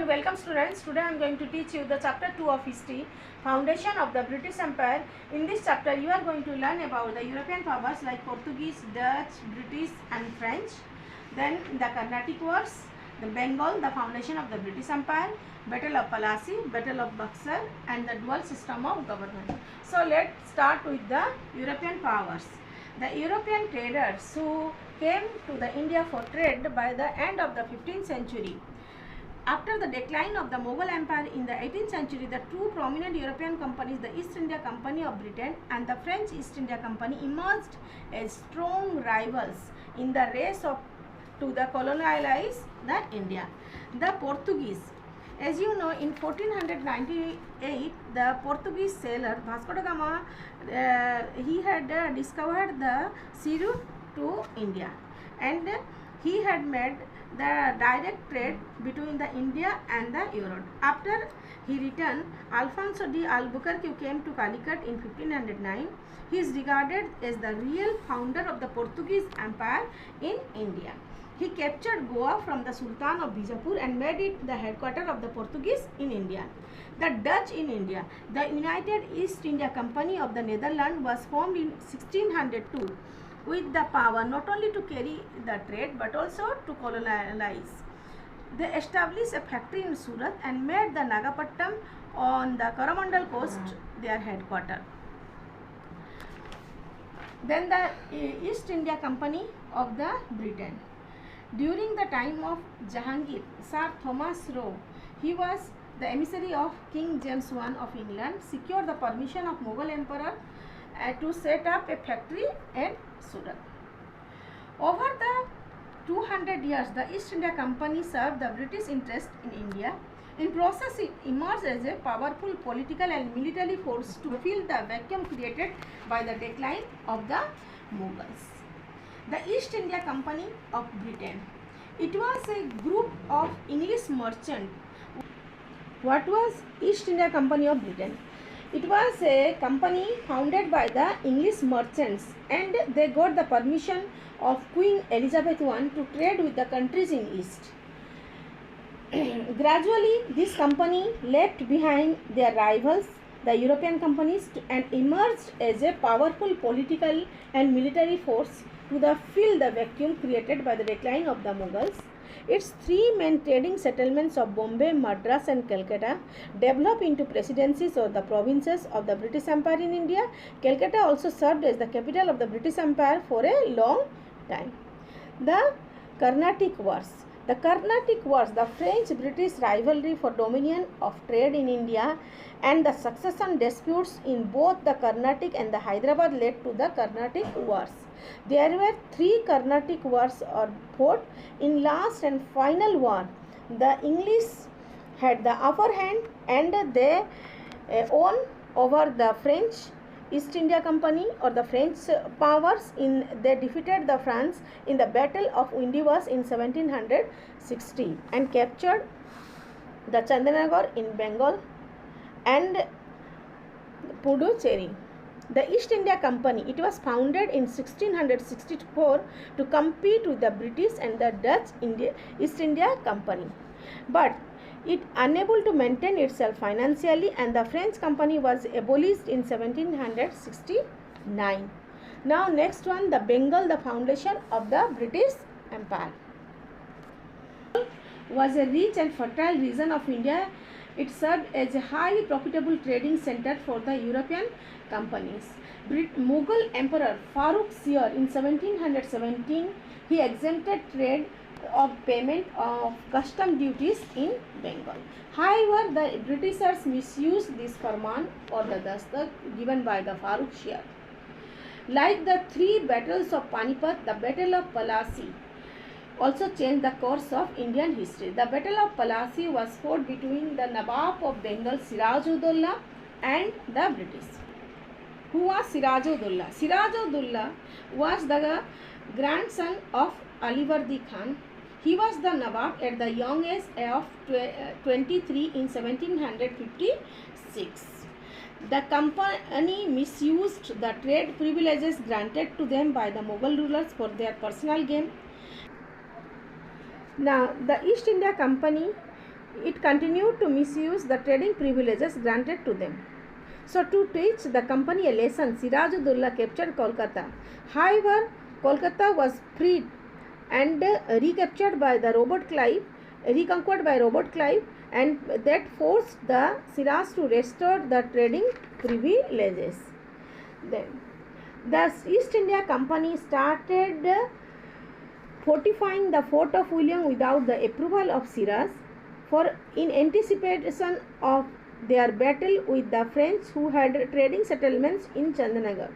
welcome students. Today I am going to teach you the chapter 2 of history, foundation of the British Empire. In this chapter you are going to learn about the European powers like Portuguese, Dutch, British and French. Then the Carnatic Wars, the Bengal, the foundation of the British Empire, Battle of Plassey, Battle of Buxar and the dual system of government. So let's start with the European powers. The European traders who came to the India for trade by the end of the 15th century. After the decline of the Mughal Empire in the 18th century, the two prominent European companies, the East India Company of Britain and the French East India Company, emerged as strong rivals in the race to colonize the India. The Portuguese, as you know, in 1498, the Portuguese sailor Vasco da Gama, he had discovered the sea route to India, and he had made the direct trade between the India and the Europe. After he returned, Alfonso de Albuquerque came to Calicut in 1509. He is regarded as the real founder of the Portuguese Empire in India. He captured Goa from the Sultan of Bijapur and made it the headquarters of the Portuguese in India. The Dutch in India. The United East India Company of the Netherlands was formed in 1602 with the power not only to carry the trade but also to colonize. They established a factory in Surat and made the Nagapattam on the Coromandel coast their headquarters. Then the East India Company of the Britain. During the time of Jahangir, Sir Thomas Roe, he was the emissary of King James I of England, secured the permission of Mughal Emperor to set up a factory at Surat. Over the 200 years, the East India Company served the British interest in India. In process, it emerged as a powerful political and military force to fill the vacuum created by the decline of the Mughals. The East India Company of Britain. It was a group of English merchants. What was East India Company of Britain? It was a company founded by the English merchants, and they got the permission of Queen Elizabeth I to trade with the countries in East. Gradually, this company left behind their rivals, the European companies, and emerged as a powerful political and military force to fill the vacuum created by the decline of the Mughals. Its three main trading settlements of Bombay, Madras and Calcutta developed into presidencies or the provinces of the British Empire in India. Calcutta also served as the capital of the British Empire for a long time. The Carnatic Wars. The Carnatic Wars, the French-British rivalry for dominion of trade in India and the succession disputes in both the Carnatic and the Hyderabad led to the Carnatic Wars. There were three Carnatic Wars or fought. In last and final war, the English had the upper hand and they won over the French East India Company or the French powers. They defeated the France in the Battle of Windivas in 1760 and captured the Chandanagar in Bengal and Puducherry. The East India Company, it was founded in 1664 to compete with the British and the Dutch East India Company. But it unable to maintain itself financially, and the French company was abolished in 1769. Now next one, the Bengal, the foundation of the British Empire. Was a rich and fertile region of India. It served as a highly profitable trading center for the European companies. Mughal Emperor Farooq Seer in 1717, he exempted trade of payment of custom duties in Bengal. However, the Britishers misused this farman or the dastak given by the Farooq Seer. Like the three battles of Panipat, the Battle of Plassey also changed the course of Indian history. The Battle of Plassey was fought between the Nawab of Bengal Siraj-ud-Dowla and the British. Who was Siraj-ud-Dowla? Siraj-ud-Dowla was the grandson of Alivardi Khan. He was the Nawab at the young age of 23 in 1756. The company misused the trade privileges granted to them by the Mughal rulers for their personal gain. Now, the East India Company it continued to misuse the trading privileges granted to them. So to teach the company a lesson, Siraj-ud-Dowla captured Kolkata. However, Kolkata was freed and recaptured by the Robert Clive, reconquered by Robert Clive, and that forced the Siraj to restore the trading privileges. Then the East India Company started fortifying the fort of William without the approval of Siraj, for in anticipation of their battle with the French who had trading settlements in Chandanagar.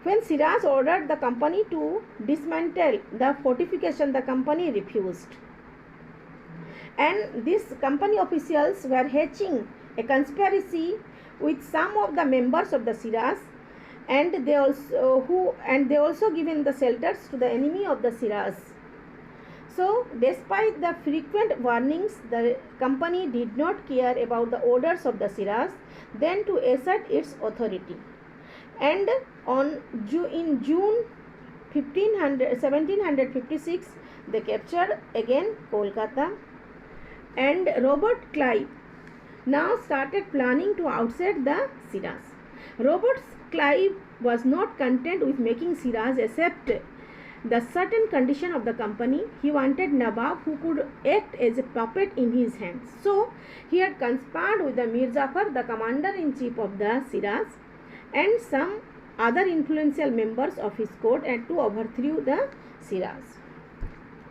When Siraj ordered the company to dismantle the fortification, the company refused. And these company officials were hatching a conspiracy with some of the members of the Siraj, and they also given the shelters to the enemy of the Siraj. So, despite the frequent warnings, the company did not care about the orders of the Siraj then to assert its authority. And in June 1756, they captured again Kolkata, and Robert Clive now started planning to outset the Siraj. Robert Clive was not content with making Siraj accept the certain condition of the company. He wanted Nawab who could act as a puppet in his hands. So he had conspired with the Mir Jafar, the commander-in-chief of the Siraj, and some other influential members of his court, and to overthrow the Siraj.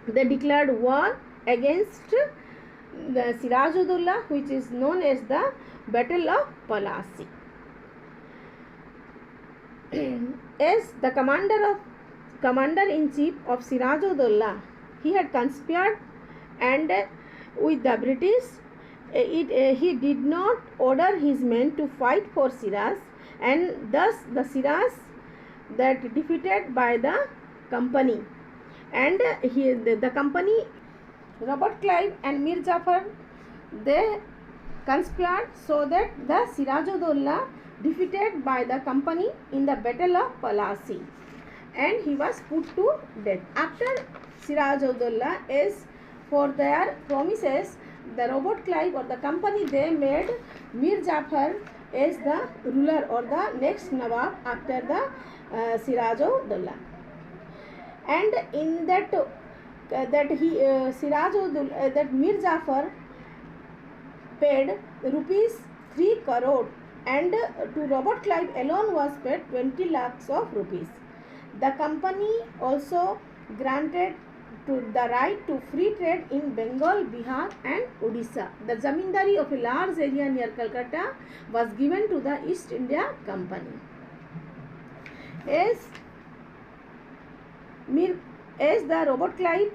They declared war against the Siraj-ud-Dowla, which is known as the Battle of Plassey. As the commander-in-chief of Siraj-ud-Dowla, he had conspired and with the British. He did not order his men to fight for Siraj, and thus the Siraj that defeated by the company, and the company, Robert Clive and Mir Jafar, they conspired so that the Siraj-ud-Dowla defeated by the company in the Battle of Plassey, and he was put to death. After Siraj-ud-Dowla, as for their promises, the Robert Clive or the company, they made Mir Jafar as the ruler or the next Nawab after the Siraj-ud-Dowla, and in that Mir Jafar paid rupees 3 crore, and to Robert Clive alone was paid 20 lakhs of rupees. The company also granted to the right to free trade in Bengal, Bihar and Odisha. The zamindari of a large area near Calcutta was given to the East India Company. As the Robert Clive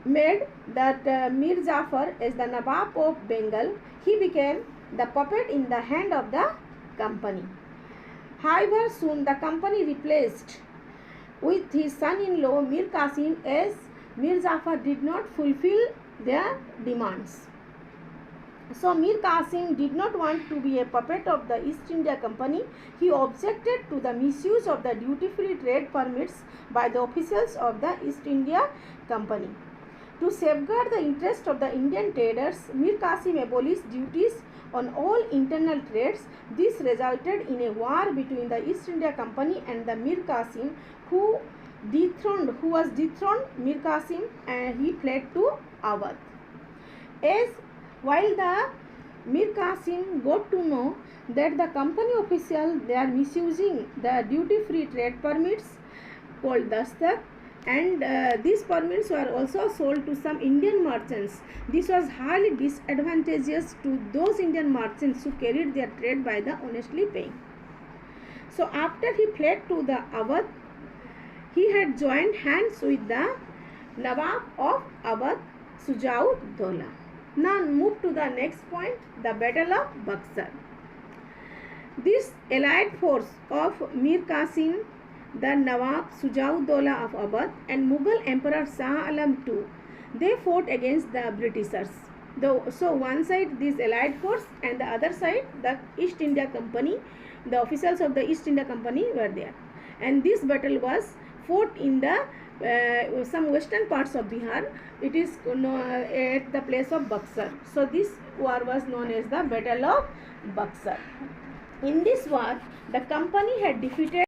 made that Mir Jafar as the Nawab of Bengal, he became the puppet in the hand of the company. However, soon the company replaced with his son-in-law Mir Qasim, as Mir Jafar did not fulfill their demands. So Mir Qasim did not want to be a puppet of the East India Company. He objected to the misuse of the duty-free trade permits by the officials of the East India Company. To safeguard the interest of the Indian traders, Mir Qasim abolished duties on all internal trades. This resulted in a war between the East India Company and the Mir Qasim, who was dethroned Mir Qasim, and he fled to Awadh. While the Mir Qasim got to know that the company officials, they are misusing the duty-free trade permits called dastak, and these permits were also sold to some Indian merchants. This was highly disadvantageous to those Indian merchants who carried their trade by the honestly paying. So after he fled to the Awadh, he had joined hands with the Nawab of Awadh, Shuja-ud-Dowla. Now move to the next point, the Battle of Buxar. This allied force of Mir Qasim, the Nawab Shuja-ud-Dowla of Awadh, and Mughal Emperor Shah Alam II, they fought against the Britishers. So one side this allied force, and the other side the East India Company, the officials of the East India Company were there. And this battle was fought in the some western parts of Bihar. It is at the place of Buxar. So this war was known as the Battle of Buxar. In this war, the company had defeated